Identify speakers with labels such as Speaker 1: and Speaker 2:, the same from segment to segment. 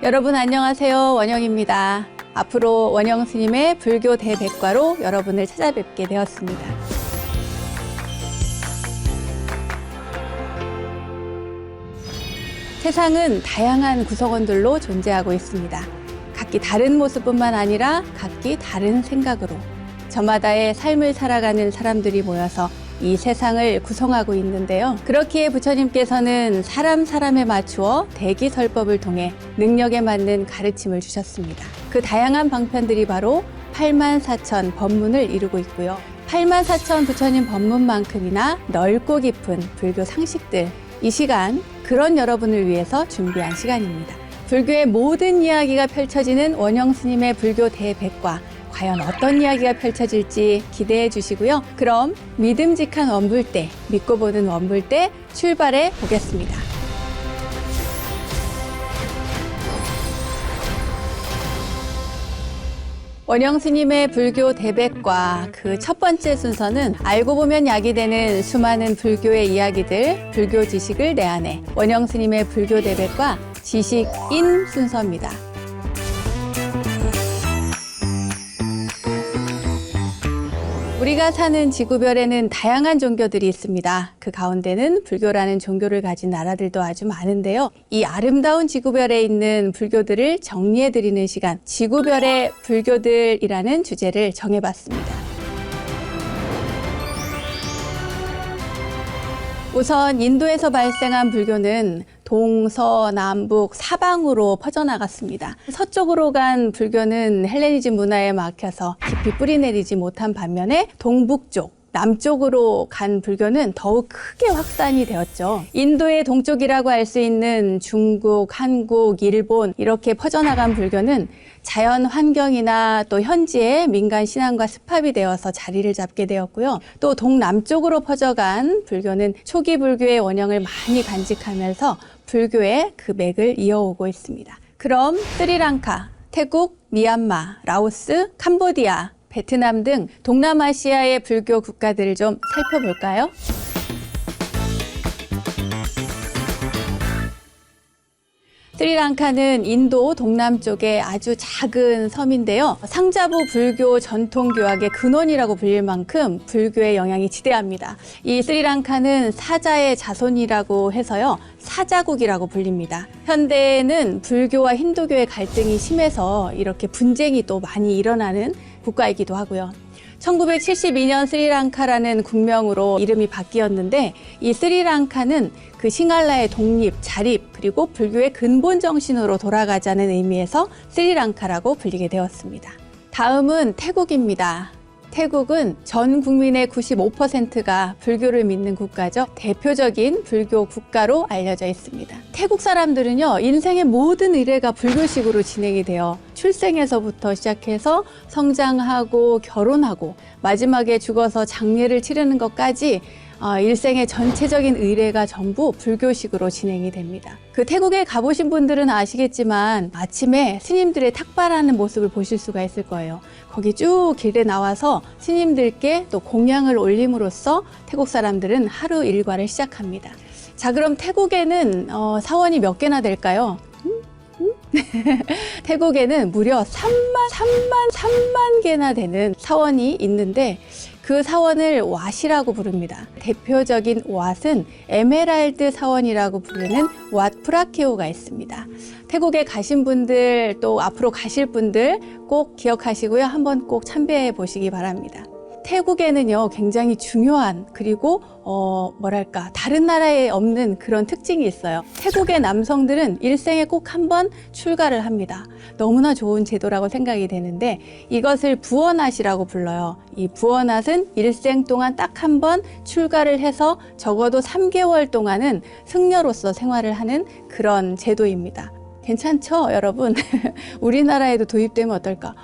Speaker 1: 여러분 안녕하세요. 원영입니다. 앞으로 원영 스님의 불교 대백과로 여러분을 찾아뵙게 되었습니다. 세상은 다양한 구성원들로 존재하고 있습니다. 각기 다른 모습뿐만 아니라 각기 다른 생각으로 저마다의 삶을 살아가는 사람들이 모여서 이 세상을 구성하고 있는데요. 그렇기에 부처님께서는 사람에 맞추어 대기설법을 통해 능력에 맞는 가르침을 주셨습니다. 그 다양한 방편들이 바로 84,000 법문을 이루고 있고요. 84,000 부처님 법문만큼이나 넓고 깊은 불교 상식들, 이 시간 그런 여러분을 위해서 준비한 시간입니다. 불교의 모든 이야기가 펼쳐지는 원영 스님의 불교 대백과, 과연 어떤 이야기가 펼쳐질지 기대해 주시고요. 그럼 믿음직한 원불대, 믿고 보는 원불대 출발해 보겠습니다. 원영 스님의 불교 대백과 그 첫 번째 순서는 알고 보면 약이 되는 수많은 불교의 이야기들, 불교 지식을 내 안에 원영 스님의 불교 대백과 지식인 순서입니다. 우리가 사는 지구별에는 다양한 종교들이 있습니다. 그 가운데는 불교라는 종교를 가진 나라들도 아주 많은데요. 이 아름다운 지구별에 있는 불교들을 정리해드리는 시간, 지구별의 불교들이라는 주제를 정해봤습니다. 우선 인도에서 발생한 불교는 동서남북 사방으로 퍼져나갔습니다. 서쪽으로 간 불교는 헬레니즘 문화에 막혀서 깊이 뿌리내리지 못한 반면에 동북쪽, 남쪽으로 간 불교는 더욱 크게 확산이 되었죠. 인도의 동쪽이라고 할 수 있는 중국, 한국, 일본 이렇게 퍼져나간 불교는 자연 환경이나 또 현지의 민간 신앙과 습합이 되어서 자리를 잡게 되었고요. 또 동남쪽으로 퍼져간 불교는 초기 불교의 원형을 많이 간직하면서 불교의 그 맥을 이어오고 있습니다. 그럼 스리랑카, 태국, 미얀마, 라오스, 캄보디아, 베트남 등 동남아시아의 불교 국가들을 좀 살펴볼까요? 스리랑카는 인도 동남쪽의 아주 작은 섬인데요. 상자부 불교 전통교학의 근원이라고 불릴 만큼 불교의 영향이 지대합니다. 이 스리랑카는 사자의 자손이라고 해서요, 사자국이라고 불립니다. 현대에는 불교와 힌두교의 갈등이 심해서 이렇게 분쟁이 또 많이 일어나는 국가이기도 하고요. 1972년 스리랑카라는 국명으로 이름이 바뀌었는데, 이 스리랑카는 그 싱할라의 독립, 자립, 그리고 불교의 근본 정신으로 돌아가자는 의미에서 스리랑카라고 불리게 되었습니다. 다음은 태국입니다. 태국은 전 국민의 95%가 불교를 믿는 국가죠. 대표적인 불교 국가로 알려져 있습니다. 태국 사람들은요, 인생의 모든 의례가 불교식으로 진행이 돼요. 출생에서부터 시작해서 성장하고 결혼하고 마지막에 죽어서 장례를 치르는 것까지 일생의 전체적인 의례가 전부 불교식으로 진행이 됩니다. 그 태국에 가보신 분들은 아시겠지만 아침에 스님들의 탁발하는 모습을 보실 수가 있을 거예요. 거기 쭉 길에 나와서 스님들께 또 공양을 올림으로써 태국 사람들은 하루 일과를 시작합니다. 자, 그럼 태국에는 사원이 몇 개나 될까요? 태국에는 무려 3만 개나 되는 사원이 있는데, 그 사원을 왓이라고 부릅니다. 대표적인 왓은 에메랄드 사원이라고 부르는 왓 프라케오가 있습니다. 태국에 가신 분들, 또 앞으로 가실 분들 꼭 기억하시고요. 한번 꼭 참배해 보시기 바랍니다. 태국에는요, 굉장히 중요한, 그리고 다른 나라에 없는 그런 특징이 있어요. 태국의 남성들은 일생에 꼭 한 번 출가를 합니다. 너무나 좋은 제도라고 생각이 되는데, 이것을 부원앗이라고 불러요. 이 부원앗은 일생 동안 딱 한 번 출가를 해서 적어도 3개월 동안은 승려로서 생활을 하는 그런 제도입니다. 괜찮죠, 여러분? 우리나라에도 도입되면 어떨까?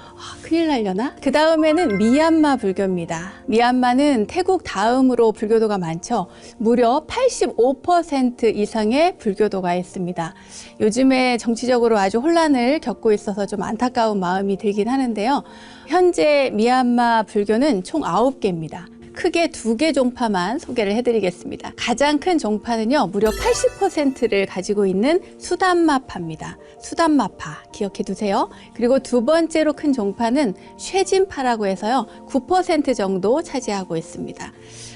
Speaker 1: 큰일 날려나? 그 다음에는 미얀마 불교입니다. 미얀마는 태국 다음으로 불교도가 많죠. 무려 85% 이상의 불교도가 있습니다. 요즘에 정치적으로 아주 혼란을 겪고 있어서 좀 안타까운 마음이 들긴 하는데요. 현재 미얀마 불교는 총 9개입니다. 크게 두 개 종파만 소개를 해드리겠습니다. 가장 큰 종파는요, 무려 80%를 가지고 있는 수단마파입니다. 수단마파 기억해 두세요. 그리고 두 번째로 큰 종파는 쇠진파라고 해서요, 9% 정도 차지하고 있습니다.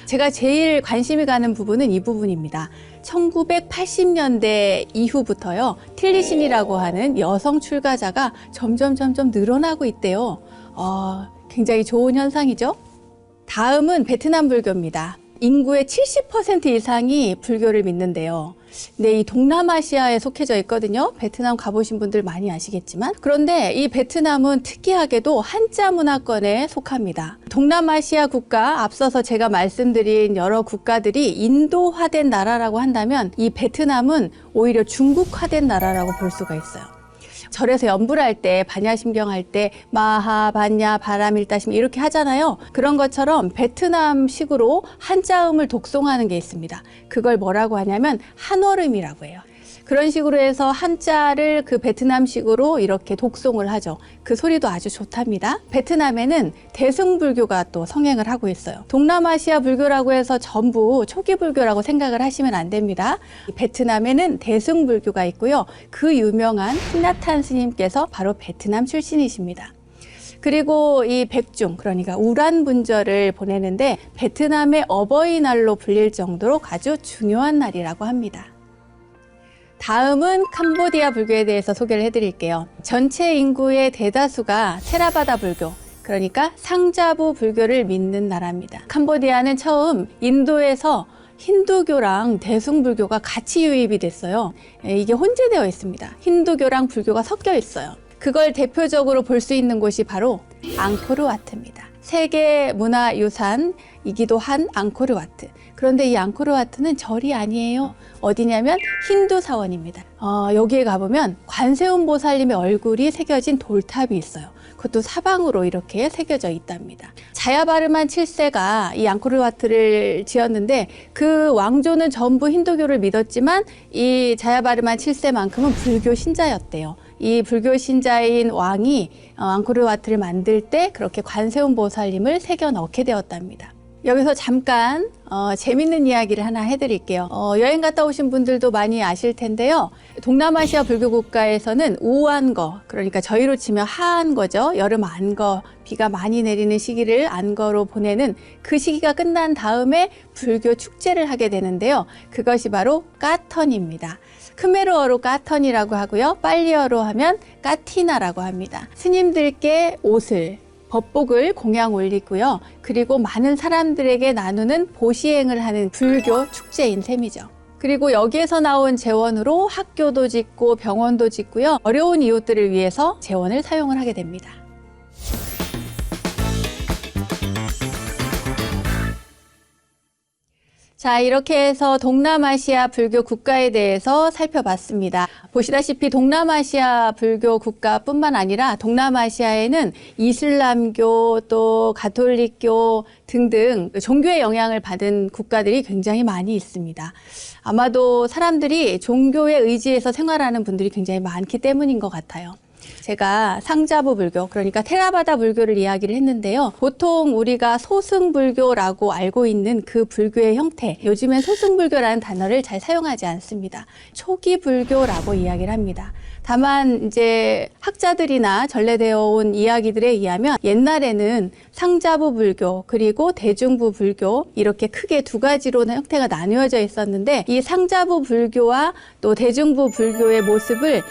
Speaker 1: 제가 제일 관심이 가는 부분은 이 부분입니다. 1980년대 이후부터요, 틸리신이라고 하는 여성 출가자가 점점 늘어나고 있대요. 굉장히 좋은 현상이죠. 다음은 베트남 불교입니다. 인구의 70% 이상이 불교를 믿는데요. 네, 이 동남아시아에 속해져 있거든요. 베트남 가보신 분들 많이 아시겠지만. 그런데 이 베트남은 특이하게도 한자 문화권에 속합니다. 동남아시아 국가, 앞서서 제가 말씀드린 여러 국가들이 인도화된 나라라고 한다면 이 베트남은 오히려 중국화된 나라라고 볼 수가 있어요. 절에서 연불 할 때, 반야심경 할 때 마하, 반야, 바람일다심 이렇게 하잖아요. 그런 것처럼 베트남식으로 한자음을 독송하는 게 있습니다. 그걸 뭐라고 하냐면 한월음이라고 해요. 그런 식으로 해서 한자를 그 베트남식으로 이렇게 독송을 하죠. 그 소리도 아주 좋답니다. 베트남에는 대승불교가 또 성행을 하고 있어요. 동남아시아 불교라고 해서 전부 초기 불교라고 생각을 하시면 안 됩니다. 베트남에는 대승불교가 있고요. 그 유명한 틱나탄 스님께서 바로 베트남 출신이십니다. 그리고 이 백중, 그러니까 우란분절을 보내는데 베트남의 어버이날로 불릴 정도로 아주 중요한 날이라고 합니다. 다음은 캄보디아 불교에 대해서 소개를 해드릴게요. 전체 인구의 대다수가 테라바다 불교, 그러니까 상자부 불교를 믿는 나라입니다. 캄보디아는 처음 인도에서 힌두교랑 대승불교가 같이 유입이 됐어요. 이게 혼재되어 있습니다. 힌두교랑 불교가 섞여 있어요. 그걸 대표적으로 볼 수 있는 곳이 바로 앙코르와트입니다. 세계 문화유산이기도 한 앙코르와트. 그런데 이 앙코르와트는 절이 아니에요. 어디냐면 힌두 사원입니다. 여기에 가보면 관세음 보살님의 얼굴이 새겨진 돌탑이 있어요. 그것도 사방으로 이렇게 새겨져 있답니다. 자야바르만 7세가 이 앙코르와트를 지었는데 그 왕조는 전부 힌두교를 믿었지만 이 자야바르만 7세만큼은 불교 신자였대요. 이 불교 신자인 왕이 앙코르와트를 만들 때 그렇게 관세음 보살님을 새겨 넣게 되었답니다. 여기서 잠깐 재밌는 이야기를 하나 해드릴게요. 여행 갔다 오신 분들도 많이 아실 텐데요. 동남아시아 불교 국가에서는 우안거, 그러니까 저희로 치면 하안거죠. 여름 안거, 비가 많이 내리는 시기를 안거로 보내는 그 시기가 끝난 다음에 불교 축제를 하게 되는데요. 그것이 바로 까턴입니다. 크메르어로 까턴이라고 하고요. 빨리어로 하면 까티나라고 합니다. 스님들께 옷을, 법복을 공양 올리고요. 그리고 많은 사람들에게 나누는 보시행을 하는 불교 축제인 셈이죠. 그리고 여기에서 나온 재원으로 학교도 짓고 병원도 짓고요. 어려운 이웃들을 위해서 재원을 사용을 하게 됩니다. 자, 이렇게 해서 동남아시아 불교 국가에 대해서 살펴봤습니다. 보시다시피 동남아시아 불교 국가뿐만 아니라 동남아시아에는 이슬람교 또 가톨릭교 등등 종교의 영향을 받은 국가들이 굉장히 많이 있습니다. 아마도 사람들이 종교에 의지해서 생활하는 분들이 굉장히 많기 때문인 것 같아요. 제가 상자부 불교, 그러니까 테라바다 불교를 이야기를 했는데요. 보통 우리가 소승불교라고 알고 있는 그 불교의 형태, 요즘엔 소승불교라는 단어를 잘 사용하지 않습니다. 초기 불교라고 이야기를 합니다. 다만 이제 학자들이나 전래되어 온 이야기들에 의하면 옛날에는 상자부 불교 그리고 대중부 불교 이렇게 크게 두 가지로 형태가 나누어져 있었는데 이 상자부 불교와 또 대중부 불교의 모습을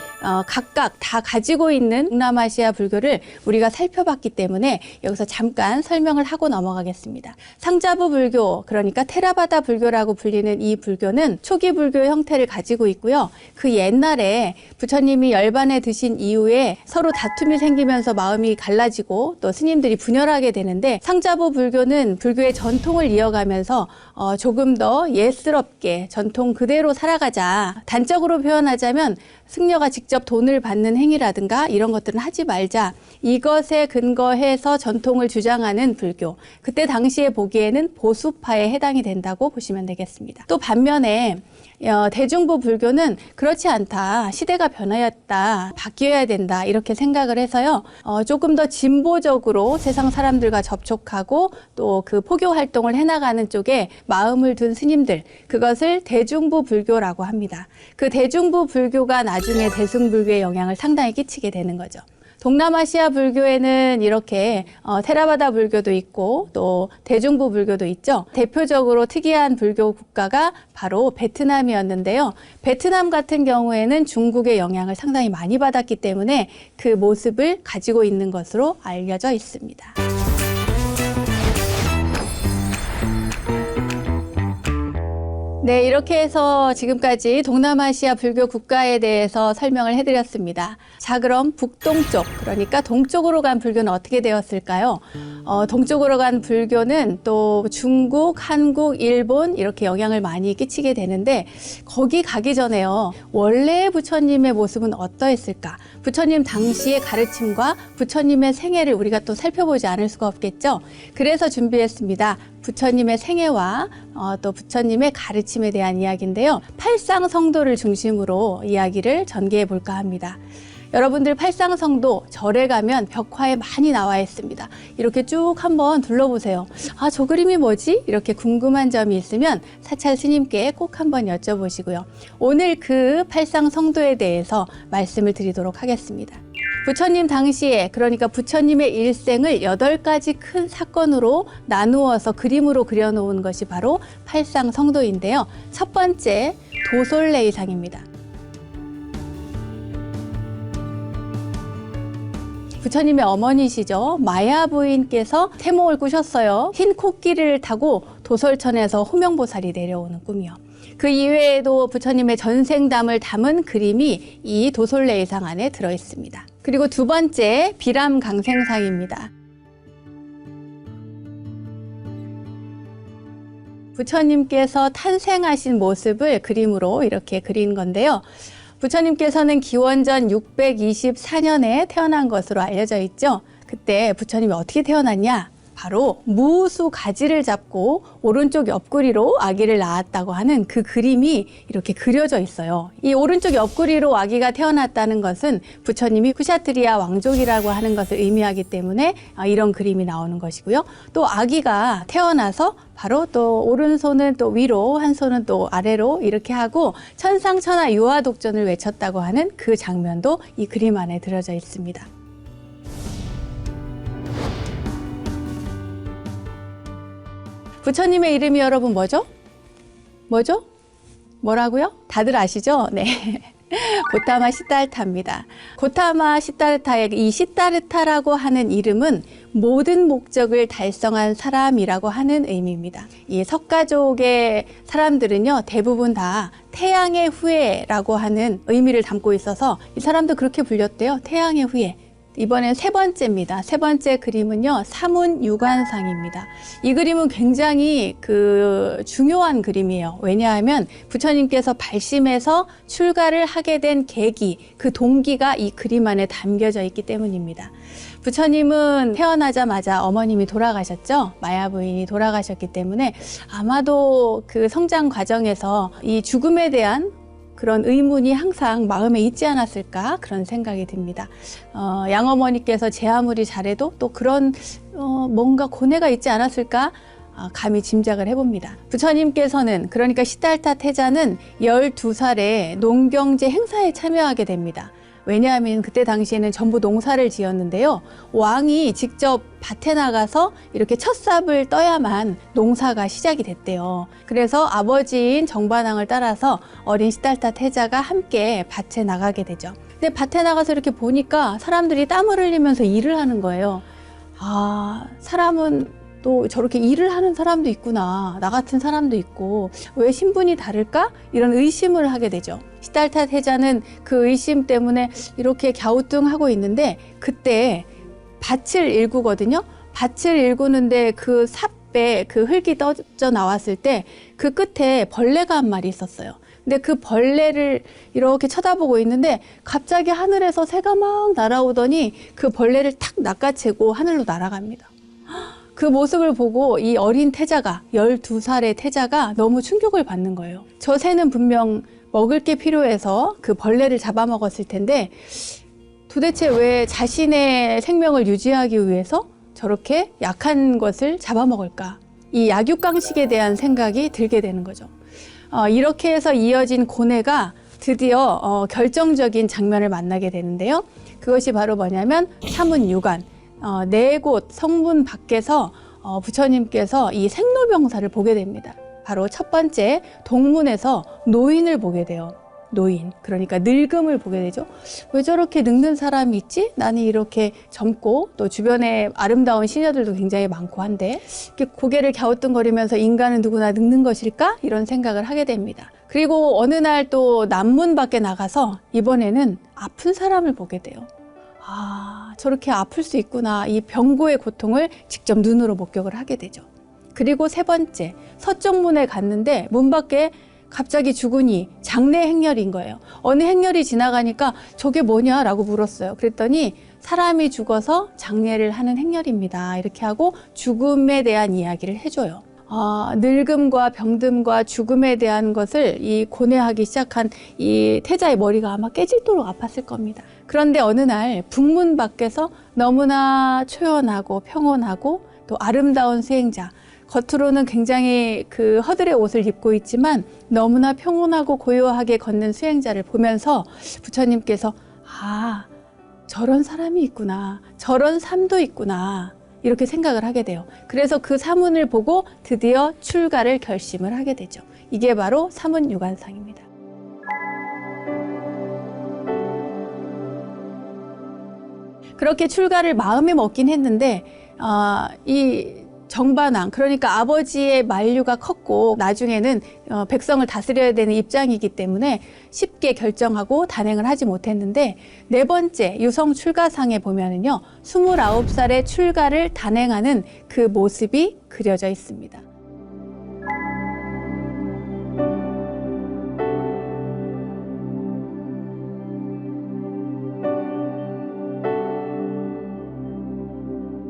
Speaker 1: 각각 다 가지고 있는 동남아시아 불교를 우리가 살펴봤기 때문에 여기서 잠깐 설명을 하고 넘어가겠습니다. 상자부 불교, 그러니까 테라바다 불교라고 불리는 이 불교는 초기 불교의 형태를 가지고 있고요. 그 옛날에 부처님이 열반에 드신 이후에 서로 다툼이 생기면서 마음이 갈라지고 또 스님들이 분열하게 되는데 상자부 불교는 불교의 전통을 이어가면서 조금 더 예스럽게 전통 그대로 살아가자. 단적으로 표현하자면 승려가 직접 돈을 받는 행위라든가 이런 것들은 하지 말자. 이것에 근거해서 전통을 주장하는 불교. 그때 당시에 보기에는 보수파에 해당이 된다고 보시면 되겠습니다. 또 반면에 대중부 불교는 그렇지 않다. 시대가 변화였다. 바뀌어야 된다. 이렇게 생각을 해서요. 조금 더 진보적으로 세상 사람들과 접촉하고 또 그 포교 활동을 해나가는 쪽에 마음을 둔 스님들, 그것을 대중부 불교라고 합니다. 그 대중부 불교가 나중에 대승불교의 영향을 상당히 끼치게 되는 거죠. 동남아시아 불교에는 이렇게 테라바다 불교도 있고 또 대중부 불교도 있죠. 대표적으로 특이한 불교 국가가 바로 베트남이었는데요. 베트남 같은 경우에는 중국의 영향을 상당히 많이 받았기 때문에 그 모습을 가지고 있는 것으로 알려져 있습니다. 네, 이렇게 해서 지금까지 동남아시아 불교 국가에 대해서 설명을 해드렸습니다. 자, 그럼 북동쪽, 그러니까 동쪽으로 간 불교는 어떻게 되었을까요? 동쪽으로 간 불교는 또 중국, 한국, 일본 이렇게 영향을 많이 끼치게 되는데 거기 가기 전에요. 원래 부처님의 모습은 어떠했을까? 부처님 당시의 가르침과 부처님의 생애를 우리가 또 살펴보지 않을 수가 없겠죠? 그래서 준비했습니다. 부처님의 생애와 또 부처님의 가르침에 대한 이야기인데요. 팔상성도를 중심으로 이야기를 전개해 볼까 합니다. 여러분들 팔상성도 절에 가면 벽화에 많이 나와 있습니다. 이렇게 쭉 한번 둘러보세요. 아, 저 그림이 뭐지? 이렇게 궁금한 점이 있으면 사찰 스님께 꼭 한번 여쭤보시고요. 오늘 그 팔상성도에 대해서 말씀을 드리도록 하겠습니다. 부처님 당시에, 그러니까 부처님의 일생을 8가지 큰 사건으로 나누어서 그림으로 그려놓은 것이 바로 팔상성도인데요. 첫 번째, 도솔레이상입니다. 부처님의 어머니시죠. 마야 부인께서 태몽을 꾸셨어요. 흰 코끼리를 타고 도솔천에서 호명보살이 내려오는 꿈이요. 그 이외에도 부처님의 전생담을 담은 그림이 이 도솔레이상 안에 들어있습니다. 그리고 두 번째, 비람강생상입니다. 부처님께서 탄생하신 모습을 그림으로 이렇게 그린 건데요. 부처님께서는 기원전 624년에 태어난 것으로 알려져 있죠. 그때 부처님이 어떻게 태어났냐? 바로 무수 가지를 잡고 오른쪽 옆구리로 아기를 낳았다고 하는 그 그림이 이렇게 그려져 있어요. 이 오른쪽 옆구리로 아기가 태어났다는 것은 부처님이 쿠샤트리아 왕족이라고 하는 것을 의미하기 때문에 이런 그림이 나오는 것이고요. 또 아기가 태어나서 바로 또 오른손은 또 위로, 한 손은 또 아래로 이렇게 하고 천상천하 유아독전을 외쳤다고 하는 그 장면도 이 그림 안에 들어져 있습니다. 부처님의 이름이 여러분 뭐죠? 뭐죠? 뭐라고요? 다들 아시죠? 네. 고타마 시달타입니다. 고타마 시달타의 이 시다르타라고 하는 이름은 모든 목적을 달성한 사람이라고 하는 의미입니다. 이 석가족의 사람들은요, 대부분 다 태양의 후예라고 하는 의미를 담고 있어서 이 사람도 그렇게 불렸대요. 태양의 후예. 이번엔 세 번째입니다. 세 번째 그림은요, 사문유관상입니다. 이 그림은 굉장히 중요한 그림이에요. 왜냐하면 부처님께서 발심해서 출가를 하게 된 계기, 그 동기가 이 그림 안에 담겨져 있기 때문입니다. 부처님은 태어나자마자 어머님이 돌아가셨죠. 마야 부인이 돌아가셨기 때문에 아마도 그 성장 과정에서 이 죽음에 대한 그런 의문이 항상 마음에 있지 않았을까 그런 생각이 듭니다. 양어머니께서 제 아무리 잘해도 또 그런 뭔가 고뇌가 있지 않았을까 감히 짐작을 해봅니다. 부처님께서는, 그러니까 시달타 태자는 12살에 농경제 행사에 참여하게 됩니다. 왜냐하면 그때 당시에는 전부 농사를 지었는데요. 왕이 직접 밭에 나가서 이렇게 첫 삽을 떠야만 농사가 시작이 됐대요. 그래서 아버지인 정반왕을 따라서 어린 시달타 태자가 함께 밭에 나가게 되죠. 근데 밭에 나가서 이렇게 보니까 사람들이 땀을 흘리면서 일을 하는 거예요. 아, 사람은 또 저렇게 일을 하는 사람도 있구나. 나 같은 사람도 있고 왜 신분이 다를까? 이런 의심을 하게 되죠. 시달타 태자는 그 의심 때문에 이렇게 갸우뚱하고 있는데 그때 밭을 일구거든요. 밭을 일구는데 그 삽에 그 흙이 떠져 나왔을 때 그 끝에 벌레가 한 마리 있었어요. 근데 그 벌레를 이렇게 쳐다보고 있는데 갑자기 하늘에서 새가 막 날아오더니 그 벌레를 탁 낚아채고 하늘로 날아갑니다. 그 모습을 보고 이 어린 태자가 12살의 태자가 너무 충격을 받는 거예요. 저 새는 분명 먹을 게 필요해서 그 벌레를 잡아먹었을 텐데 도대체 왜 자신의 생명을 유지하기 위해서 저렇게 약한 것을 잡아먹을까? 이 약육강식에 대한 생각이 들게 되는 거죠. 이렇게 해서 이어진 고뇌가 드디어 결정적인 장면을 만나게 되는데요. 그것이 바로 뭐냐면 사문유관, 네 곳 성문 밖에서 부처님께서 이 생로병사를 보게 됩니다. 바로 첫 번째 동문에서 노인을 보게 돼요. 노인, 그러니까 늙음을 보게 되죠. 왜 저렇게 늙는 사람이 있지? 나는 이렇게 젊고 또 주변에 아름다운 시녀들도 굉장히 많고 한데 이렇게 고개를 갸우뚱거리면서 인간은 누구나 늙는 것일까? 이런 생각을 하게 됩니다. 그리고 어느 날 또 남문 밖에 나가서 이번에는 아픈 사람을 보게 돼요. 아, 저렇게 아플 수 있구나. 이 병고의 고통을 직접 눈으로 목격을 하게 되죠. 그리고 세 번째, 서쪽 문에 갔는데 문 밖에 갑자기 주군이 장례 행렬인 거예요. 어느 행렬이 지나가니까 저게 뭐냐라고 물었어요. 그랬더니 사람이 죽어서 장례를 하는 행렬입니다. 이렇게 하고 죽음에 대한 이야기를 해줘요. 늙음과 병듦과 죽음에 대한 것을 이 고뇌하기 시작한 이 태자의 머리가 아마 깨질도록 아팠을 겁니다. 그런데 어느 날 북문 밖에서 너무나 초연하고 평온하고 또 아름다운 수행자, 겉으로는 굉장히 그 허들의 옷을 입고 있지만 너무나 평온하고 고요하게 걷는 수행자를 보면서 부처님께서 저런 사람이 있구나, 저런 삶도 있구나, 이렇게 생각을 하게 돼요. 그래서 그 사문을 보고 드디어 출가를 결심을 하게 되죠. 이게 바로 사문유관상입니다. 그렇게 출가를 마음에 먹긴 했는데 이 정반왕, 그러니까 아버지의 만류가 컸고 나중에는 백성을 다스려야 되는 입장이기 때문에 쉽게 결정하고 단행을 하지 못했는데 네 번째 유성 출가상에 보면은요 29살의 출가를 단행하는 그 모습이 그려져 있습니다.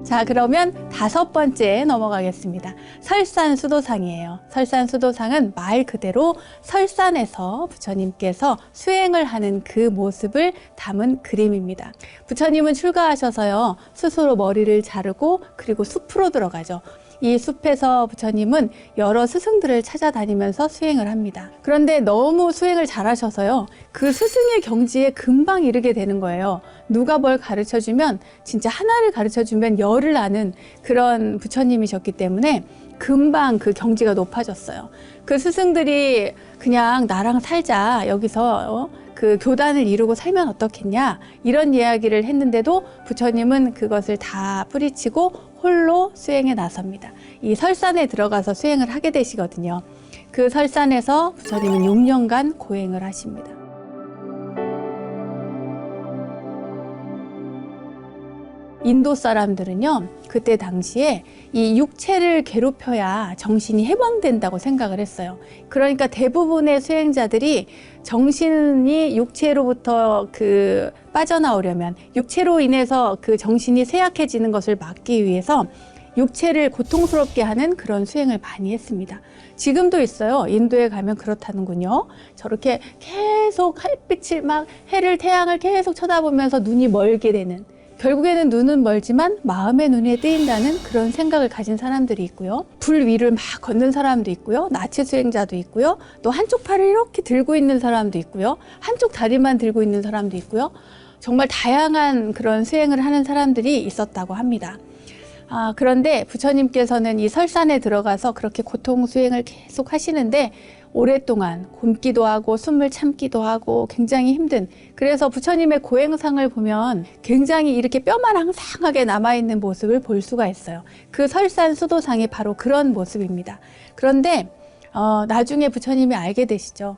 Speaker 1: 자, 그러면 다섯 번째 넘어가겠습니다. 설산수도상이에요. 설산수도상은 말 그대로 설산에서 부처님께서 수행을 하는 그 모습을 담은 그림입니다. 부처님은 출가하셔서요, 스스로 머리를 자르고 그리고 숲으로 들어가죠. 이 숲에서 부처님은 여러 스승들을 찾아다니면서 수행을 합니다. 그런데 너무 수행을 잘하셔서요, 그 스승의 경지에 금방 이르게 되는 거예요. 누가 뭘 가르쳐주면, 진짜 하나를 가르쳐주면 열을 아는 그런 부처님이셨기 때문에 금방 그 경지가 높아졌어요. 그 스승들이 그냥 나랑 살자, 여기서 그 교단을 이루고 살면 어떻겠냐, 이런 이야기를 했는데도 부처님은 그것을 다 뿌리치고 홀로 수행에 나섭니다. 이 설산에 들어가서 수행을 하게 되시거든요. 그 설산에서 부처님은 6년간 고행을 하십니다. 인도 사람들은요, 그때 당시에 이 육체를 괴롭혀야 정신이 해방된다고 생각을 했어요. 그러니까 대부분의 수행자들이 정신이 육체로부터 빠져나오려면, 육체로 인해서 그 정신이 쇠약해지는 것을 막기 위해서 육체를 고통스럽게 하는 그런 수행을 많이 했습니다. 지금도 있어요. 인도에 가면 그렇다는군요. 저렇게 계속 햇빛을 태양을 계속 쳐다보면서 눈이 멀게 되는, 결국에는 눈은 멀지만 마음의 눈에 띄인다는 그런 생각을 가진 사람들이 있고요. 불 위를 막 걷는 사람도 있고요. 나체 수행자도 있고요. 또 한쪽 팔을 이렇게 들고 있는 사람도 있고요. 한쪽 다리만 들고 있는 사람도 있고요. 정말 다양한 그런 수행을 하는 사람들이 있었다고 합니다. 그런데 부처님께서는 이 설산에 들어가서 그렇게 고통 수행을 계속 하시는데 오랫동안 굶기도 하고 숨을 참기도 하고 굉장히 힘든, 그래서 부처님의 고행상을 보면 굉장히 이렇게 뼈만 항상하게 남아있는 모습을 볼 수가 있어요. 그 설산 수도상이 바로 그런 모습입니다. 그런데 나중에 부처님이 알게 되시죠.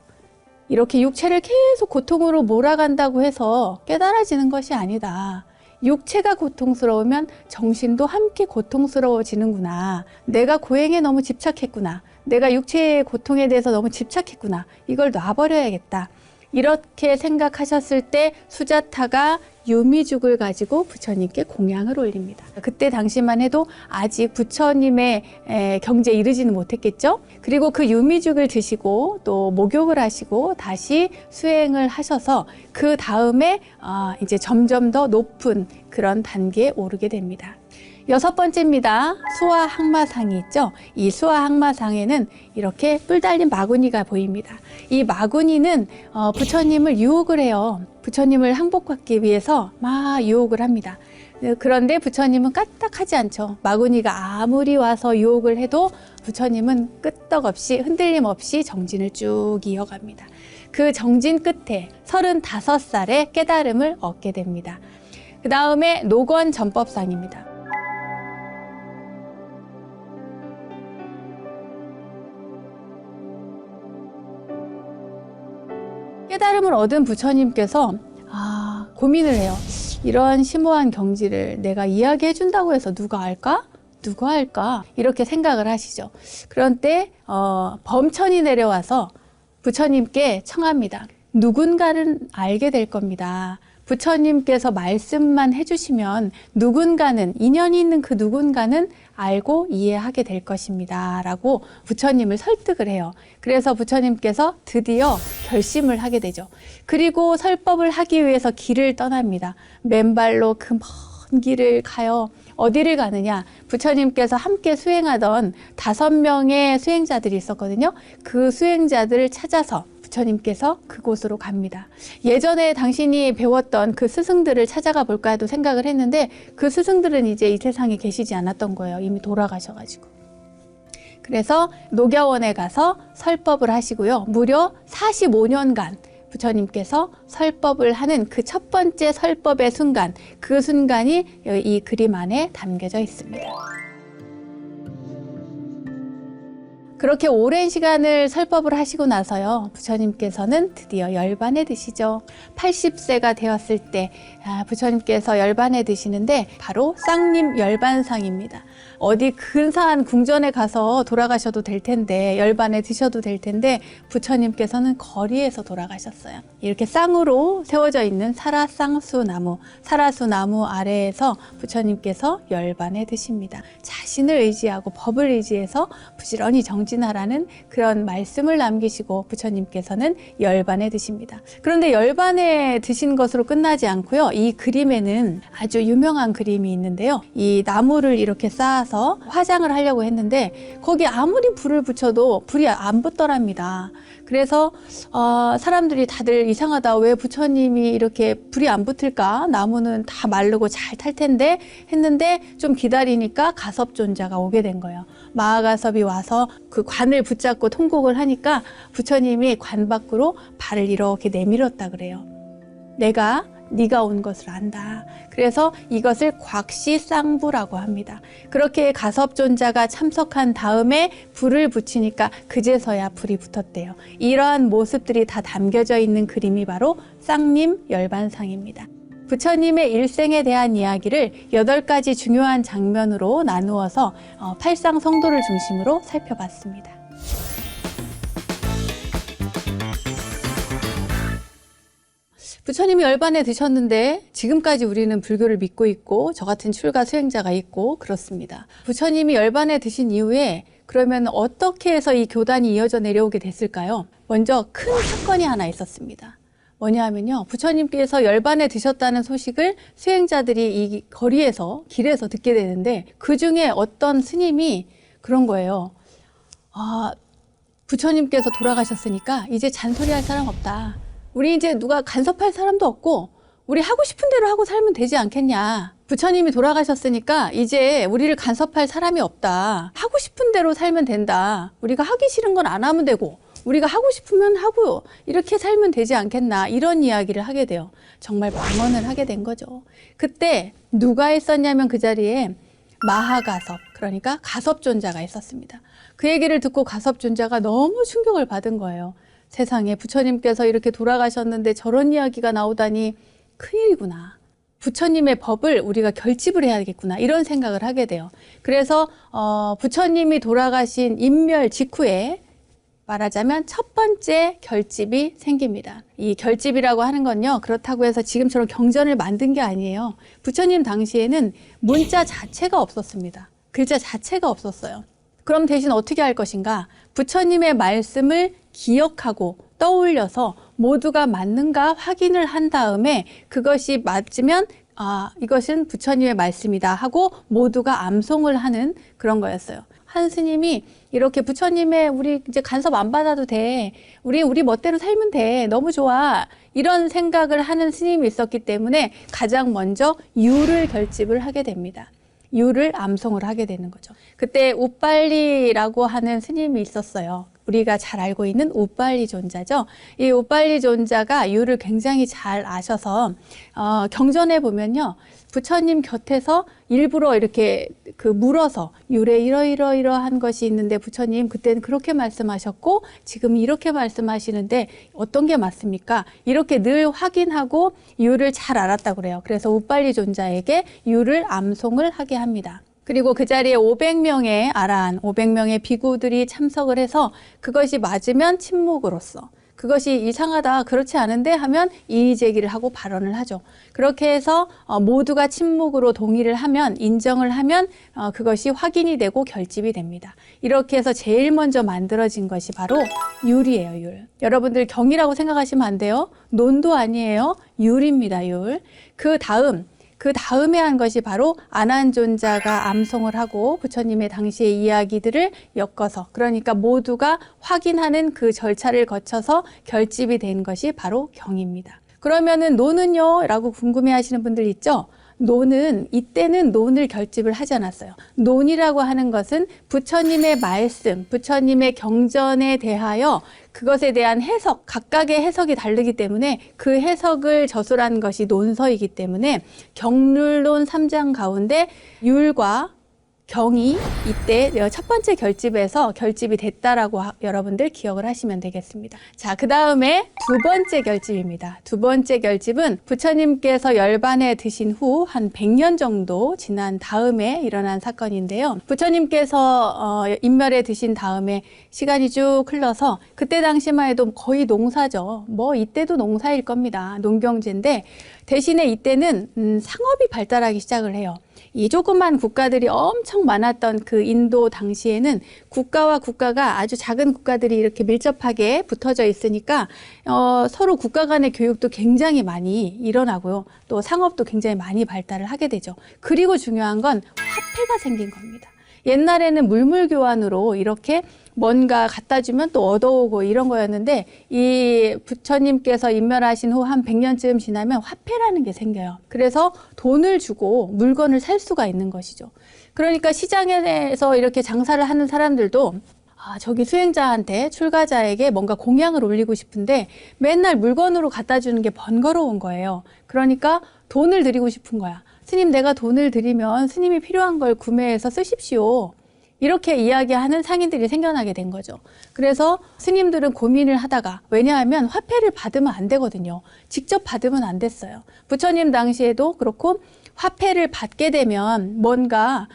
Speaker 1: 이렇게 육체를 계속 고통으로 몰아간다고 해서 깨달아지는 것이 아니다. 육체가 고통스러우면 정신도 함께 고통스러워지는구나. 내가 고행에 너무 집착했구나. 내가 육체의 고통에 대해서 너무 집착했구나. 이걸 놔버려야겠다. 이렇게 생각하셨을 때 수자타가 유미죽을 가지고 부처님께 공양을 올립니다. 그때 당시만 해도 아직 부처님의 경지에 이르지는 못했겠죠. 그리고 그 유미죽을 드시고 또 목욕을 하시고 다시 수행을 하셔서 그 다음에 이제 점점 더 높은 그런 단계에 오르게 됩니다. 6번째입니다. 수화항마상이 있죠. 이 수화항마상에는 이렇게 뿔 달린 마구니가 보입니다. 이 마구니는 부처님을 유혹을 해요. 부처님을 항복받기 위해서 막 유혹을 합니다. 그런데 부처님은 까딱하지 않죠. 마구니가 아무리 와서 유혹을 해도 부처님은 끄떡없이 흔들림 없이 정진을 쭉 이어갑니다. 그 정진 끝에 35살에 깨달음을 얻게 됩니다. 그 다음에 노건전법상입니다. 깨달음을 얻은 부처님께서 고민을 해요. 이런 심오한 경지를 내가 이야기해 준다고 해서 누가 알까? 누가 할까? 이렇게 생각을 하시죠. 그런 때 범천이 내려와서 부처님께 청합니다. 누군가는 알게 될 겁니다. 부처님께서 말씀만 해주시면 누군가는, 인연이 있는 그 누군가는 알고 이해하게 될 것입니다. 라고 부처님을 설득을 해요. 그래서 부처님께서 드디어 결심을 하게 되죠. 그리고 설법을 하기 위해서 길을 떠납니다. 맨발로 그 먼 길을 가요. 어디를 가느냐? 부처님께서 함께 수행하던 5명의 수행자들이 있었거든요. 그 수행자들을 찾아서 부처님께서 그곳으로 갑니다. 예전에 당신이 배웠던 그 스승들을 찾아가 볼까 해도 생각을 했는데 그 스승들은 이제 이 세상에 계시지 않았던 거예요. 이미 돌아가셔가지고. 그래서 녹야원에 가서 설법을 하시고요. 무려 45년간 부처님께서 설법을 하는 그 첫 번째 설법의 순간, 그 순간이 이 그림 안에 담겨져 있습니다. 그렇게 오랜 시간을 설법을 하시고 나서요, 부처님께서는 드디어 열반에 드시죠. 80세가 되었을 때 부처님께서 열반에 드시는데 바로 쌍림 열반상입니다. 어디 근사한 궁전에 가서 돌아가셔도 될 텐데, 열반에 드셔도 될 텐데 부처님께서는 거리에서 돌아가셨어요. 이렇게 쌍으로 세워져 있는 사라쌍수나무, 사라수나무 아래에서 부처님께서 열반에 드십니다. 자신을 의지하고 법을 의지해서 부지런히 정진하라는 그런 말씀을 남기시고 부처님께서는 열반에 드십니다. 그런데 열반에 드신 것으로 끝나지 않고요. 이 그림에는 아주 유명한 그림이 있는데요. 이 나무를 이렇게 쌓아서 화장을 하려고 했는데 거기 아무리 불을 붙여도 불이 안 붙더랍니다. 그래서 사람들이 다들 이상하다. 왜 부처님이 이렇게 불이 안 붙을까? 나무는 다 마르고 잘 탈 텐데 했는데 좀 기다리니까 가섭존자가 오게 된 거예요. 마하가섭이 와서 그 관을 붙잡고 통곡을 하니까 부처님이 관 밖으로 발을 이렇게 내밀었다 그래요. 내가 네가 온 것을 안다. 그래서 이것을 곽시쌍부라고 합니다. 그렇게 가섭존자가 참석한 다음에 불을 붙이니까 그제서야 불이 붙었대요. 이러한 모습들이 다 담겨져 있는 그림이 바로 쌍림 열반상입니다. 부처님의 일생에 대한 이야기를 8가지 중요한 장면으로 나누어서 팔상 성도를 중심으로 살펴봤습니다. 부처님이 열반에 드셨는데 지금까지 우리는 불교를 믿고 있고 저 같은 출가 수행자가 있고 그렇습니다. 부처님이 열반에 드신 이후에 그러면 어떻게 해서 이 교단이 이어져 내려오게 됐을까요? 먼저 큰 사건이 하나 있었습니다. 뭐냐 하면요. 부처님께서 열반에 드셨다는 소식을 수행자들이 이 거리에서 길에서 듣게 되는데 그 중에 어떤 스님이 그런 거예요. 부처님께서 돌아가셨으니까 이제 잔소리할 사람 없다. 우리 이제 누가 간섭할 사람도 없고 우리 하고 싶은 대로 하고 살면 되지 않겠냐. 부처님이 돌아가셨으니까 이제 우리를 간섭할 사람이 없다. 하고 싶은 대로 살면 된다. 우리가 하기 싫은 건 안 하면 되고 우리가 하고 싶으면 하고 이렇게 살면 되지 않겠나. 이런 이야기를 하게 돼요. 정말 망언을 하게 된 거죠. 그때 누가 있었냐면 그 자리에 마하가섭, 그러니까 가섭존자가 있었습니다. 그 얘기를 듣고 가섭존자가 너무 충격을 받은 거예요. 세상에 부처님께서 이렇게 돌아가셨는데 저런 이야기가 나오다니 큰일이구나. 부처님의 법을 우리가 결집을 해야겠구나. 이런 생각을 하게 돼요. 그래서 부처님이 돌아가신 인멸 직후에 말하자면 첫 번째 결집이 생깁니다. 이 결집이라고 하는 건요, 그렇다고 해서 지금처럼 경전을 만든 게 아니에요. 부처님 당시에는 문자 자체가 없었습니다. 글자 자체가 없었어요. 그럼 대신 어떻게 할 것인가? 부처님의 말씀을 기억하고 떠올려서 모두가 맞는가 확인을 한 다음에 그것이 맞으면 이것은 부처님의 말씀이다 하고 모두가 암송을 하는 그런 거였어요. 한 스님이 이렇게 부처님의 우리 이제 간섭 안 받아도 돼. 우리 멋대로 살면 돼. 너무 좋아. 이런 생각을 하는 스님이 있었기 때문에 가장 먼저 유를 결집을 하게 됩니다. 유를 암송을 하게 되는 거죠. 그때 우빨리라고 하는 스님이 있었어요. 우리가 잘 알고 있는 우빨리 존자죠. 이 우빨리 존자가 유를 굉장히 잘 아셔서 경전에 보면요, 부처님 곁에서 일부러 이렇게 물어서 유래 이러이러한 것이 있는데 부처님 그때는 그렇게 말씀하셨고 지금 이렇게 말씀하시는데 어떤 게 맞습니까? 이렇게 늘 확인하고 유를 잘 알았다고 그래요. 그래서 우빨리 존자에게 유를 암송을 하게 합니다. 그리고 그 자리에 500명의 아라한, 500명의 비구들이 참석을 해서 그것이 맞으면 침묵으로써, 그것이 이상하다, 그렇지 않은데 하면 이의 제기를 하고 발언을 하죠. 그렇게 해서 모두가 침묵으로 동의를 하면, 인정을 하면 그것이 확인이 되고 결집이 됩니다. 이렇게 해서 제일 먼저 만들어진 것이 바로 율이에요, 율. 여러분들 경이라고 생각하시면 안 돼요. 논도 아니에요. 율입니다, 율. 그 다음에 한 것이 바로 아난존자가 암송을 하고 부처님의 당시의 이야기들을 엮어서, 그러니까 모두가 확인하는 그 절차를 거쳐서 결집이 된 것이 바로 경입니다. 그러면은 논은요? 라고 궁금해 하시는 분들 있죠? 논은, 이때는 논을 결집을 하지 않았어요. 논이라고 하는 것은 부처님의 말씀, 부처님의 경전에 대하여 그것에 대한 해석, 각각의 해석이 다르기 때문에 그 해석을 저술한 것이 논서이기 때문에 경률론 3장 가운데 율과 경이 이때 첫 번째 결집에서 결집이 됐다라고 여러분들 기억을 하시면 되겠습니다. 자, 그 다음에 두 번째 결집입니다. 두 번째 결집은 부처님께서 열반에 드신 후 한 100년 정도 지난 다음에 일어난 사건인데요. 부처님께서 인멸에 드신 다음에 시간이 쭉 흘러서 그때 당시만 해도 거의 농사죠. 뭐 이때도 농사일 겁니다. 농경제인데 대신에 이때는 상업이 발달하기 시작을 해요. 이 조그만 국가들이 엄청 많았던 그 인도 당시에는 국가와 국가가 아주 작은 국가들이 이렇게 밀접하게 붙어져 있으니까 서로 국가 간의 교육도 굉장히 많이 일어나고요. 또 상업도 굉장히 많이 발달을 하게 되죠. 그리고 중요한 건 화폐가 생긴 겁니다. 옛날에는 물물교환으로 이렇게 뭔가 갖다 주면 또 얻어오고 이런 거였는데 이 부처님께서 인멸하신 후 한 100년쯤 지나면 화폐라는 게 생겨요. 그래서 돈을 주고 물건을 살 수가 있는 것이죠. 그러니까 시장에서 이렇게 장사를 하는 사람들도 저기 수행자한테, 출가자에게 뭔가 공양을 올리고 싶은데 맨날 물건으로 갖다 주는 게 번거로운 거예요. 그러니까 돈을 드리고 싶은 거야. 스님, 내가 돈을 드리면 스님이 필요한 걸 구매해서 쓰십시오. 이렇게 이야기하는 상인들이 생겨나게 된 거죠. 그래서 스님들은 고민을 하다가, 왜냐하면 화폐를 받으면 안 되거든요. 직접 받으면 안 됐어요. 부처님 당시에도 그렇고 화폐를 받게 되면 뭔가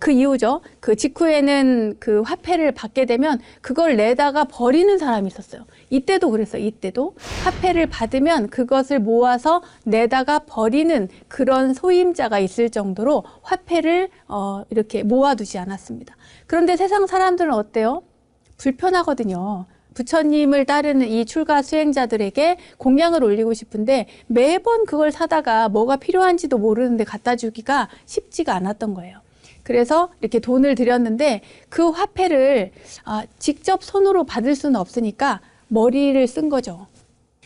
Speaker 1: 그 이유죠. 그 직후에는 그 화폐를 받게 되면 그걸 내다가 버리는 사람이 있었어요. 이때도 그랬어요. 이때도 화폐를 받으면 그것을 모아서 내다가 버리는 그런 소임자가 있을 정도로 화폐를 이렇게 모아두지 않았습니다. 그런데 세상 사람들은 어때요? 불편하거든요. 부처님을 따르는 이 출가 수행자들에게 공양을 올리고 싶은데 매번 그걸 사다가 뭐가 필요한지도 모르는데 갖다 주기가 쉽지가 않았던 거예요. 그래서 이렇게 돈을 들였는데 그 화폐를 직접 손으로 받을 수는 없으니까 머리를 쓴 거죠.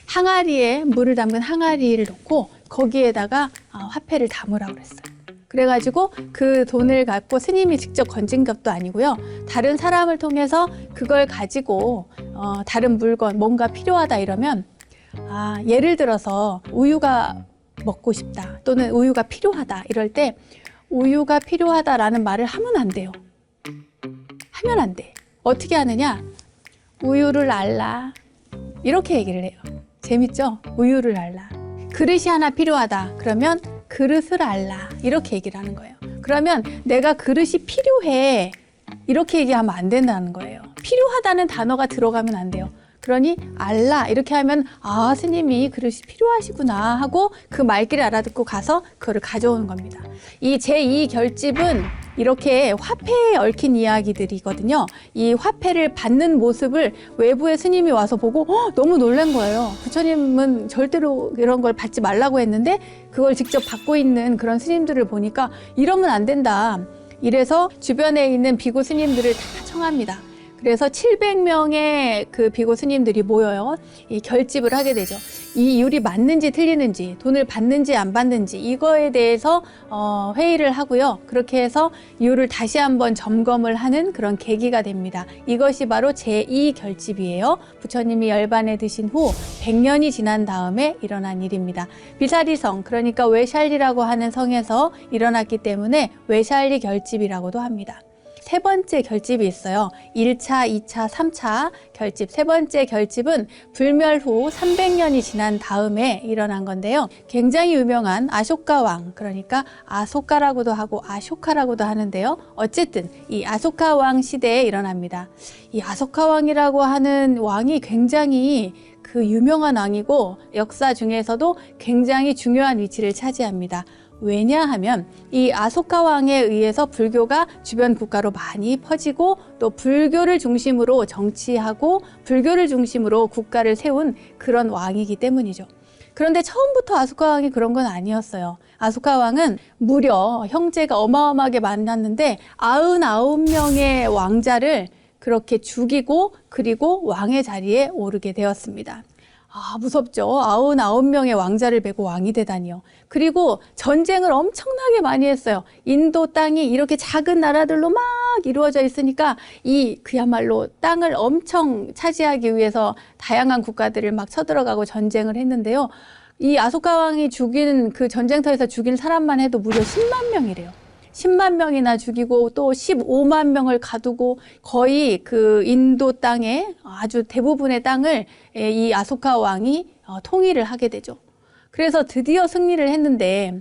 Speaker 1: 항아리에 물을 담근 항아리를 놓고 거기에다가 화폐를 담으라고 그랬어요. 그래가지고 그 돈을 갖고 스님이 직접 건진 것도 아니고요. 다른 사람을 통해서 그걸 가지고 다른 물건, 뭔가 필요하다 이러면 예를 들어서 우유가 먹고 싶다 또는 우유가 필요하다 이럴 때 우유가 필요하다라는 말을 하면 안 돼요. 하면 안 돼. 어떻게 하느냐? 우유를 알라. 이렇게 얘기를 해요. 재밌죠? 우유를 알라. 그릇이 하나 필요하다. 그러면 그릇을 알라. 이렇게 얘기를 하는 거예요. 그러면 내가 그릇이 필요해. 이렇게 얘기하면 안 된다는 거예요. 필요하다는 단어가 들어가면 안 돼요. 그러니 알라 이렇게 하면 아 스님이 그릇이 필요하시구나 하고 그 말귀를 알아듣고 가서 그거를 가져오는 겁니다. 이 제2 결집은 이렇게 화폐에 얽힌 이야기들이거든요. 이 화폐를 받는 모습을 외부의 스님이 와서 보고 너무 놀란 거예요. 부처님은 절대로 이런 걸 받지 말라고 했는데 그걸 직접 받고 있는 그런 스님들을 보니까 이러면 안 된다. 이래서 주변에 있는 비구 스님들을 다 청합니다. 그래서 700명의 그 비구 스님들이 모여요. 이 결집을 하게 되죠. 이 이율이 맞는지 틀리는지, 돈을 받는지 안 받는지 이거에 대해서 회의를 하고요. 그렇게 해서 이율을 다시 한번 점검을 하는 그런 계기가 됩니다. 이것이 바로 제2 결집이에요. 부처님이 열반에 드신 후 100년이 지난 다음에 일어난 일입니다. 비사리성, 그러니까 외샬리라고 하는 성에서 일어났기 때문에 외샬리 결집이라고도 합니다. 세 번째 결집이 있어요. 1차, 2차, 3차 결집. 세 번째 결집은 불멸 후 300년이 지난 다음에 일어난 건데요. 굉장히 유명한 아쇼카 왕, 그러니까 아소카라고도 하고 아쇼카라고도 하는데요. 어쨌든 이 아소카 왕 시대에 일어납니다. 이 아소카 왕이라고 하는 왕이 굉장히 그 유명한 왕이고 역사 중에서도 굉장히 중요한 위치를 차지합니다. 왜냐하면 이 아소카 왕에 의해서 불교가 주변 국가로 많이 퍼지고 또 불교를 중심으로 정치하고 불교를 중심으로 국가를 세운 그런 왕이기 때문이죠. 그런데 처음부터 아소카 왕이 그런 건 아니었어요. 아소카 왕은 무려 형제가 어마어마하게 많았는데 99명의 왕자를 그렇게 죽이고 그리고 왕의 자리에 오르게 되었습니다. 아, 무섭죠. 99명의 왕자를 베고 왕이 되다니요. 그리고 전쟁을 엄청나게 많이 했어요. 인도 땅이 이렇게 작은 나라들로 막 이루어져 있으니까 그야말로 땅을 엄청 차지하기 위해서 다양한 국가들을 막 쳐들어가고 전쟁을 했는데요. 이 아소카 왕이 죽인 그 전쟁터에서 죽인 사람만 해도 무려 10만 명이래요. 10만 명이나 죽이고 또 15만 명을 가두고 거의 그 인도 땅에 아주 대부분의 땅을 이 아소카 왕이 통일을 하게 되죠. 그래서 드디어 승리를 했는데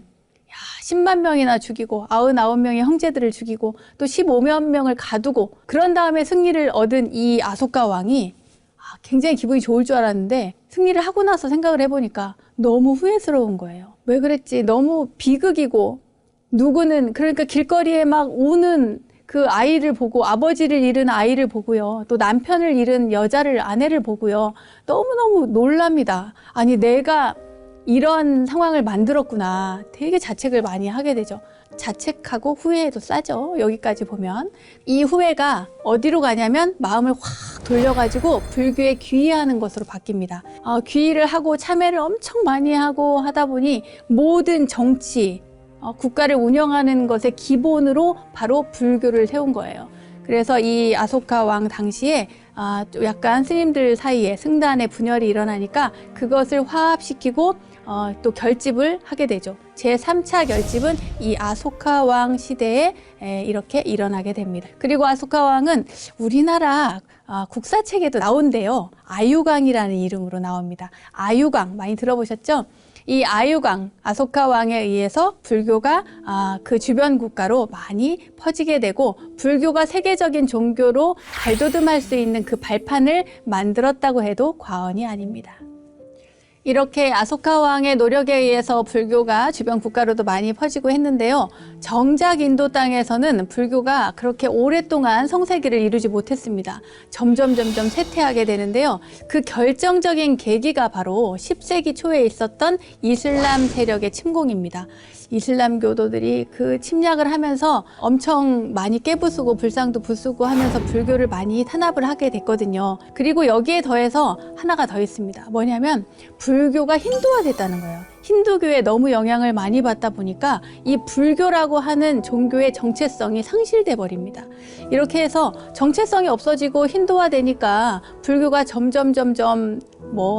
Speaker 1: 10만 명이나 죽이고 99명의 형제들을 죽이고 또 15만 명을 가두고 그런 다음에 승리를 얻은 이 아소카 왕이 굉장히 기분이 좋을 줄 알았는데 승리를 하고 나서 생각을 해보니까 너무 후회스러운 거예요. 왜 그랬지? 너무 비극이고 누구는 그러니까 길거리에 막 우는 그 아이를 보고 아버지를 잃은 아이를 보고요. 또 남편을 잃은 아내를 보고요. 너무너무 놀랍니다. 아니 내가 이런 상황을 만들었구나. 되게 자책을 많이 하게 되죠. 자책하고 후회해도 싸죠. 여기까지 보면. 이 후회가 어디로 가냐면 마음을 확 돌려가지고 불교에 귀의하는 것으로 바뀝니다. 귀의를 하고 참회를 엄청 많이 하고 하다 보니 모든 정치, 국가를 운영하는 것의 기본으로 바로 불교를 세운 거예요. 그래서 이 아소카 왕 당시에 약간 스님들 사이에 승단의 분열이 일어나니까 그것을 화합시키고 또 결집을 하게 되죠. 제3차 결집은 이 아소카 왕 시대에 이렇게 일어나게 됩니다. 그리고 아소카 왕은 우리나라 국사책에도 나온대요. 아유강이라는 이름으로 나옵니다. 아유강 많이 들어보셨죠? 이 아유강, 아소카 왕에 의해서 불교가 그 주변 국가로 많이 퍼지게 되고 불교가 세계적인 종교로 발돋움할 수 있는 그 발판을 만들었다고 해도 과언이 아닙니다. 이렇게 아소카 왕의 노력에 의해서 불교가 주변 국가로도 많이 퍼지고 했는데요. 정작 인도 땅에서는 불교가 그렇게 오랫동안 성세기를 이루지 못했습니다. 점점 쇠퇴하게 되는데요. 그 결정적인 계기가 바로 10세기 초에 있었던 이슬람 세력의 침공입니다. 이슬람 교도들이 그 침략을 하면서 엄청 많이 깨부수고 불상도 부수고 하면서 불교를 많이 탄압을 하게 됐거든요. 그리고 여기에 더해서 하나가 더 있습니다. 뭐냐면 불교가 힌두화됐다는 거예요. 힌두교에 너무 영향을 많이 받다 보니까 이 불교라고 하는 종교의 정체성이 상실돼 버립니다. 이렇게 해서 정체성이 없어지고 힌두화되니까 불교가 점점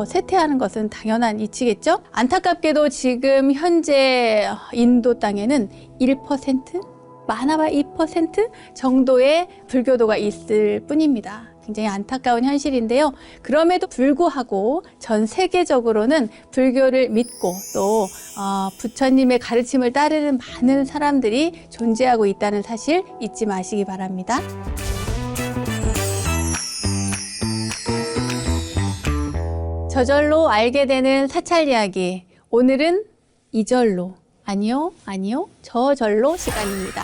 Speaker 1: 쇠퇴하는 것은 당연한 이치겠죠? 안타깝게도 지금 현재 인도 땅에는 1%? 많아봐야 2% 정도의 불교도가 있을 뿐입니다. 굉장히 안타까운 현실인데요. 그럼에도 불구하고 전 세계적으로는 불교를 믿고 또 부처님의 가르침을 따르는 많은 사람들이 존재하고 있다는 사실 잊지 마시기 바랍니다. 저절로 알게 되는 사찰 이야기. 오늘은 이절로, 아니요, 저절로 시간입니다.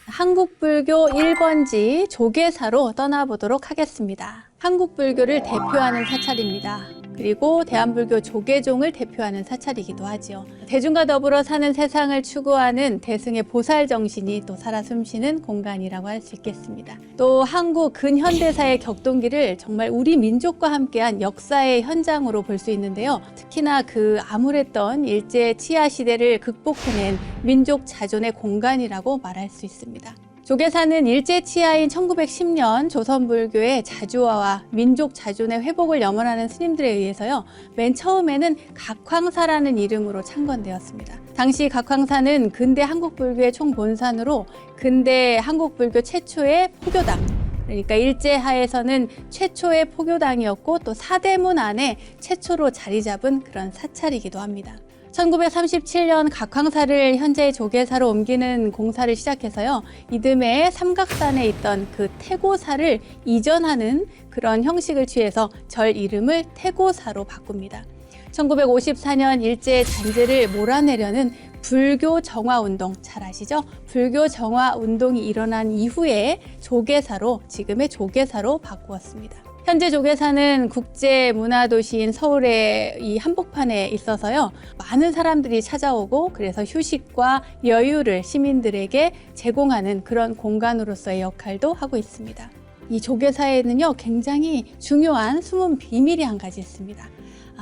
Speaker 1: 한국 불교 1번지 조계사로 떠나보도록 하겠습니다. 한국 불교를 대표하는 사찰입니다. 그리고 대한불교 조계종을 대표하는 사찰이기도 하지요. 대중과 더불어 사는 세상을 추구하는 대승의 보살 정신이 또 살아 숨쉬는 공간이라고 할 수 있겠습니다. 또 한국 근현대사의 격동기를 정말 우리 민족과 함께한 역사의 현장으로 볼 수 있는데요. 특히나 그 암울했던 일제 치하 시대를 극복해낸 민족 자존의 공간이라고 말할 수 있습니다. 조계사는 일제 치하인 1910년 조선불교의 자주화와 민족 자존의 회복을 염원하는 스님들에 의해서요, 맨 처음에는 각황사라는 이름으로 창건되었습니다. 당시 각황사는 근대 한국불교의 총본산으로 근대 한국불교 최초의 포교당, 그러니까 일제하에서는 최초의 포교당이었고 또 사대문 안에 최초로 자리 잡은 그런 사찰이기도 합니다. 1937년 각황사를 현재의 조계사로 옮기는 공사를 시작해서요, 이듬해 삼각산에 있던 그 태고사를 이전하는 그런 형식을 취해서 절 이름을 태고사로 바꿉니다. 1954년 일제 잔재를 몰아내려는 불교 정화운동, 잘 아시죠? 불교 정화운동이 일어난 이후에 조계사로, 지금의 조계사로 바꾸었습니다. 현재 조계사는 국제 문화도시인 서울의 이 한복판에 있어서요, 많은 사람들이 찾아오고 그래서 휴식과 여유를 시민들에게 제공하는 그런 공간으로서의 역할도 하고 있습니다. 이 조계사에는요, 굉장히 중요한 숨은 비밀이 한 가지 있습니다.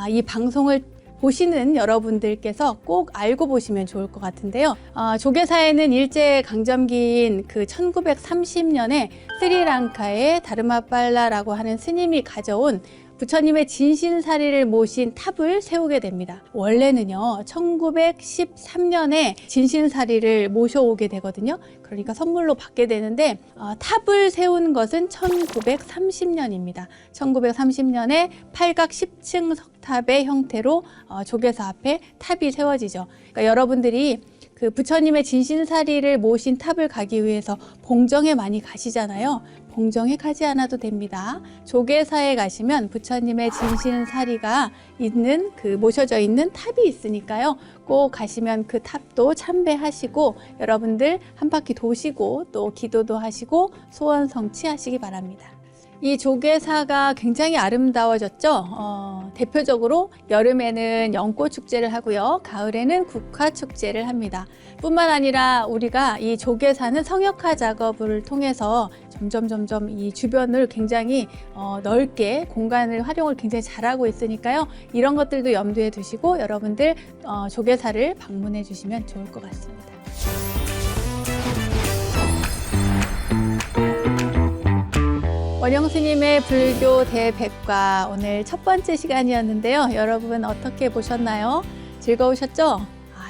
Speaker 1: 이 방송을 보시는 여러분들께서 꼭 알고 보시면 좋을 것 같은데요. 조계사에는 일제 강점기인 그 1930년에 스리랑카의 다르마팔라라고 하는 스님이 가져온 부처님의 진신사리를 모신 탑을 세우게 됩니다. 원래는요, 1913년에 진신사리를 모셔오게 되거든요. 그러니까 선물로 받게 되는데, 탑을 세운 것은 1930년입니다. 1930년에 팔각 10층 석탑의 형태로 조계사 앞에 탑이 세워지죠. 그러니까 여러분들이 그 부처님의 진신사리를 모신 탑을 가기 위해서 봉정에 많이 가시잖아요. 봉정에 가지 않아도 됩니다. 조계사에 가시면 부처님의 진신사리가 있는 그 모셔져 있는 탑이 있으니까요. 꼭 가시면 그 탑도 참배하시고 여러분들 한 바퀴 도시고 또 기도도 하시고 소원 성취하시기 바랍니다. 이 조계사가 굉장히 아름다워졌죠. 대표적으로 여름에는 연꽃 축제를 하고요, 가을에는 국화 축제를 합니다. 뿐만 아니라 우리가 이 조계사는 성역화 작업을 통해서 점점 이 주변을 굉장히 넓게 공간을 활용을 굉장히 잘하고 있으니까요, 이런 것들도 염두에 두시고 여러분들 조계사를 방문해 주시면 좋을 것 같습니다. 원영스님의 불교 대백과 오늘 첫 번째 시간이었는데요. 여러분 어떻게 보셨나요? 즐거우셨죠?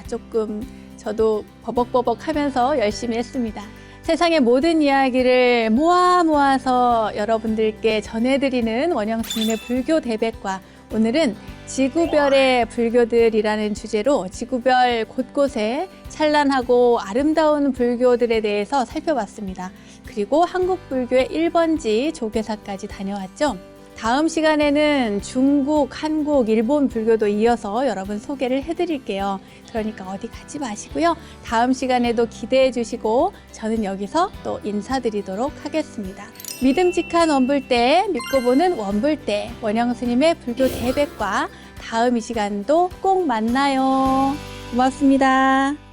Speaker 1: 조금 저도 버벅버벅 하면서 열심히 했습니다. 세상의 모든 이야기를 모아서 여러분들께 전해드리는 원영스님의 불교 대백과, 오늘은 지구별의 불교들이라는 주제로 지구별 곳곳에 찬란하고 아름다운 불교들에 대해서 살펴봤습니다. 그리고 한국 불교의 1번지 조계사까지 다녀왔죠. 다음 시간에는 중국, 한국, 일본 불교도 이어서 여러분 소개를 해드릴게요. 그러니까 어디 가지 마시고요. 다음 시간에도 기대해 주시고 저는 여기서 또 인사드리도록 하겠습니다. 믿음직한 원불대, 믿고 보는 원불대, 원영스님의 불교 대백과 다음 이 시간도 꼭 만나요. 고맙습니다.